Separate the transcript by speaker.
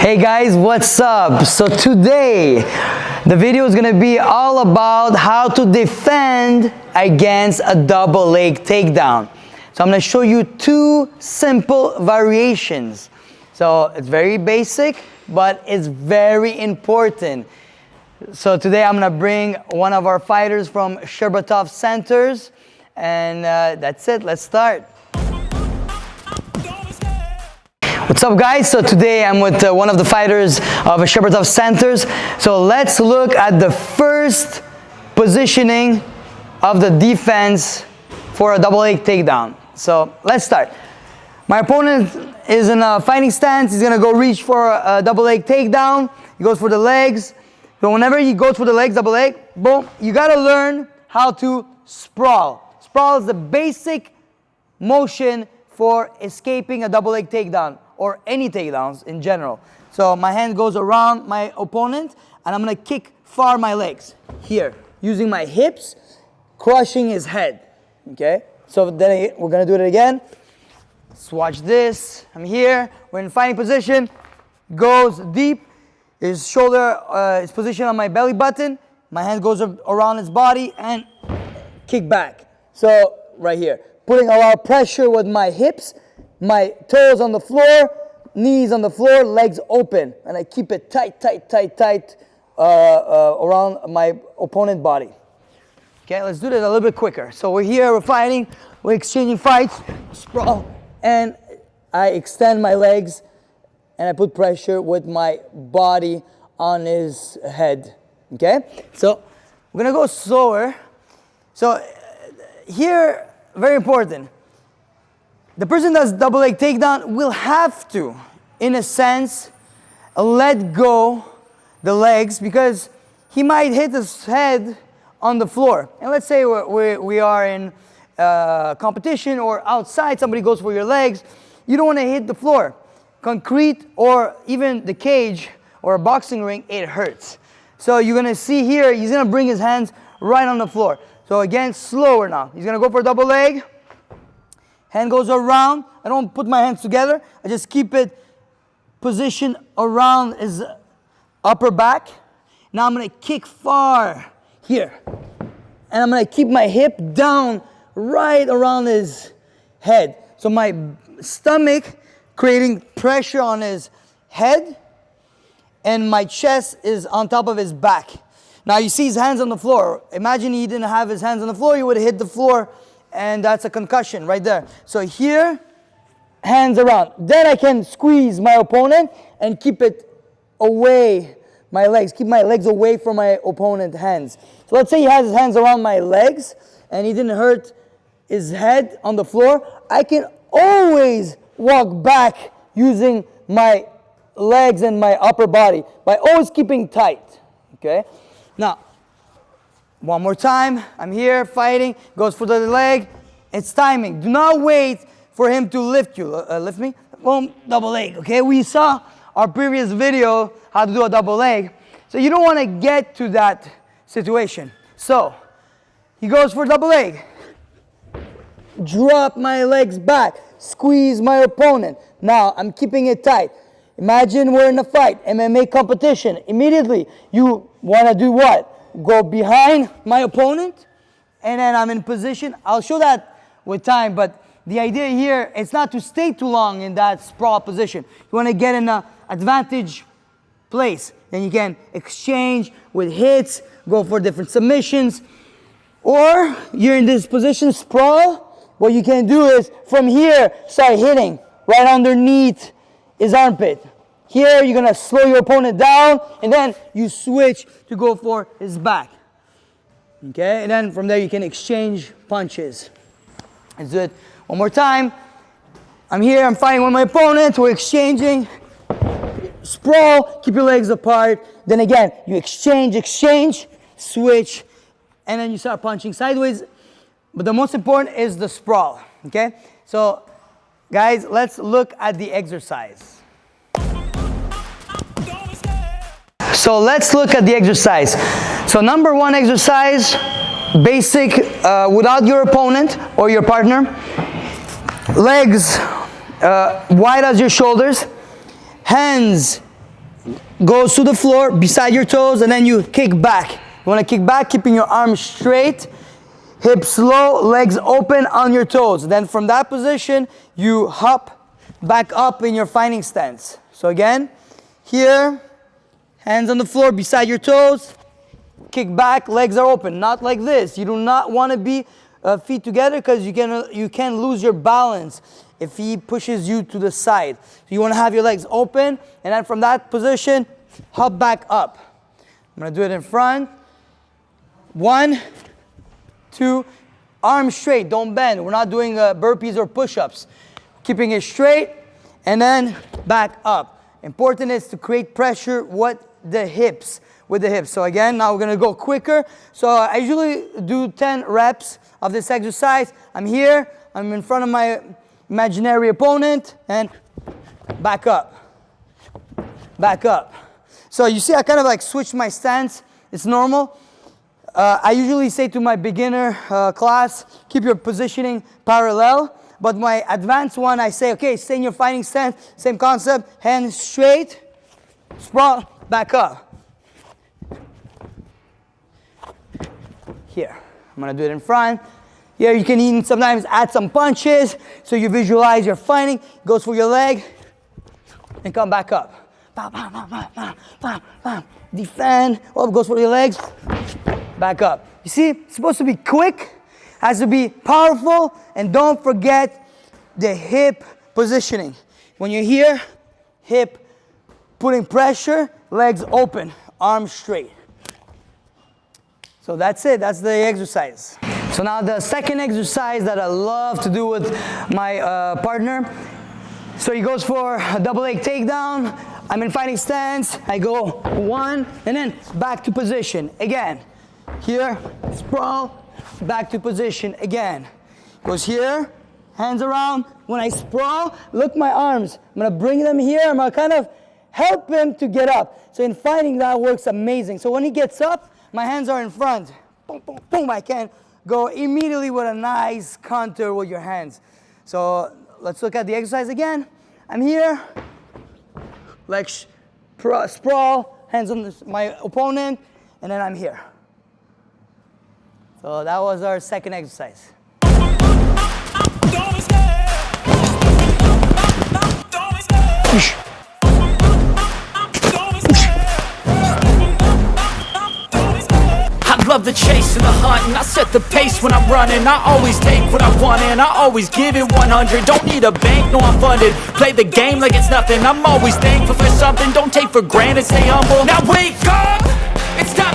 Speaker 1: Hey guys, what's up? So today the video is gonna be all about how to defend against a double leg takedown. So I'm gonna show you two simple variations. So it's very basic, but it's very important. So today I'm gonna bring one of our fighters from Sherbatov Centers, and that's it. Let's start. What's up, guys? So today I'm with one of the fighters of Sherbatov Centers. So let's look at the first positioning of the defense for a double leg takedown. So let's start. My opponent is in a fighting stance. He's gonna go reach for a double leg takedown. He goes for the legs. So whenever he goes for the legs, double leg, boom, you gotta learn how to sprawl. Sprawl is the basic motion for escaping a double leg takedown, or any takedowns in general. So my hand goes around my opponent, and I'm gonna kick far my legs here, using my hips, crushing his head, okay? So then we're gonna do it again. Let's watch this. I'm here, we're in fighting position, goes deep, his shoulder is positioned on my belly button, my hand goes around his body, and kick back. So right here, putting a lot of pressure with my hips, my toes on the floor, knees on the floor, legs open, and I keep it tight around my opponent body. Okay, let's do this a little bit quicker. So we're here, we're fighting, we're exchanging fights, sprawl, and I extend my legs, and I put pressure with my body on his head. Okay, so we're gonna go slower. So here, very important. The person that does double leg takedown will have to, in a sense, let go the legs, because he might hit his head on the floor. And let's say we are in competition or outside, somebody goes for your legs, you don't want to hit the floor. Concrete or even the cage or a boxing ring, it hurts. So you're going to see here, he's going to bring his hands right on the floor. So again, slower now. He's going to go for a double leg. Hand goes around. I don't put my hands together. I just keep it positioned around his upper back. Now I'm going to kick far here. And I'm going to keep my hip down right around his head. So my stomach creating pressure on his head, and my chest is on top of his back. Now you see his hands on the floor. Imagine he didn't have his hands on the floor, he would have hit the floor, and that's a concussion right there. So here, hands around. Then I can squeeze my opponent and keep it away, my legs. Keep my legs away from my opponent's hands. So let's say he has his hands around my legs and he didn't hurt his head on the floor. I can always walk back using my legs and my upper body by always keeping tight, okay? Now, one more time, I'm here fighting, goes for the leg, it's timing. Do not wait for him to lift you. Lift me, boom, double leg, okay? We saw our previous video how to do a double leg, so you don't want to get to that situation. So, he goes for double leg. Drop my legs back, squeeze my opponent. Now, I'm keeping it tight. Imagine we're in a fight, MMA competition. Immediately, you want to do what? Go behind my opponent, and then I'm in position. I'll show that with time, but the idea here is not to stay too long in that sprawl position. You want to get in an advantage place. Then you can exchange with hits, go for different submissions. Or you're in this position, sprawl. What you can do is from here, start hitting right underneath his armpit. Here, you're gonna slow your opponent down, and then you switch to go for his back. Okay, and then from there you can exchange punches. Let's do it one more time. I'm here, I'm fighting with my opponent, we're exchanging. Sprawl, keep your legs apart. Then again, you exchange, switch, and then you start punching sideways. But the most important is the sprawl, okay? So, guys, let's look at the exercise. So let's look at the exercise. So number one exercise, basic, without your opponent or your partner. Legs wide as your shoulders. Hands goes to the floor beside your toes, and then you kick back. You want to kick back, keeping your arms straight, hips low, legs open on your toes. Then from that position, you hop back up in your fighting stance. So again, here, hands on the floor beside your toes, kick back, legs are open, not like this. You do not want to be feet together because you can lose your balance if he pushes you to the side. So you want to have your legs open, and then from that position, hop back up. I'm going to do it in front. 1, 2, arms straight, don't bend. We're not doing burpees or push-ups. Keeping it straight, and then back up. Important is to create pressure with the hips. So again, now we're gonna go quicker. So I usually do 10 reps of this exercise. I'm here, I'm in front of my imaginary opponent, and back up. Back up. So you see I kind of like switched my stance. It's normal. I usually say to my beginner class, keep your positioning parallel. But my advanced one, I say, okay, stay in your fighting stance, same concept, hands straight, sprawl, back up. Here, I'm gonna do it in front. Here you can even sometimes add some punches, so you visualize you're fighting, goes for your leg, and come back up. Bam, bam, bam, bam, bam, bam, bam. Defend, goes for your legs, back up. You see, it's supposed to be quick, has to be powerful, and don't forget the hip positioning. When you're here, hip putting pressure, legs open, arms straight. So that's it, that's the exercise. So now the second exercise that I love to do with my partner. So he goes for a double leg takedown. I'm in fighting stance. I go 1, and then back to position again. Here, sprawl. Back to position again. Goes here, hands around. When I sprawl, look my arms. I'm gonna bring them here. I'm gonna kind of help him to get up. So in fighting, that works amazing. So when he gets up, my hands are in front. Boom, boom, boom. I can go immediately with a nice counter with your hands. So let's look at the exercise again. I'm here, legs sprawl, hands on my opponent, and then I'm here. So that was our second exercise.
Speaker 2: I love the chase and the hunt, and I set the pace when I'm running. I always take what I want and I always give it 100. Don't need a bank, no I'm funded. Play the game like it's nothing. I'm always thankful for something. Don't take for granted, stay humble. Now wake up, it's time.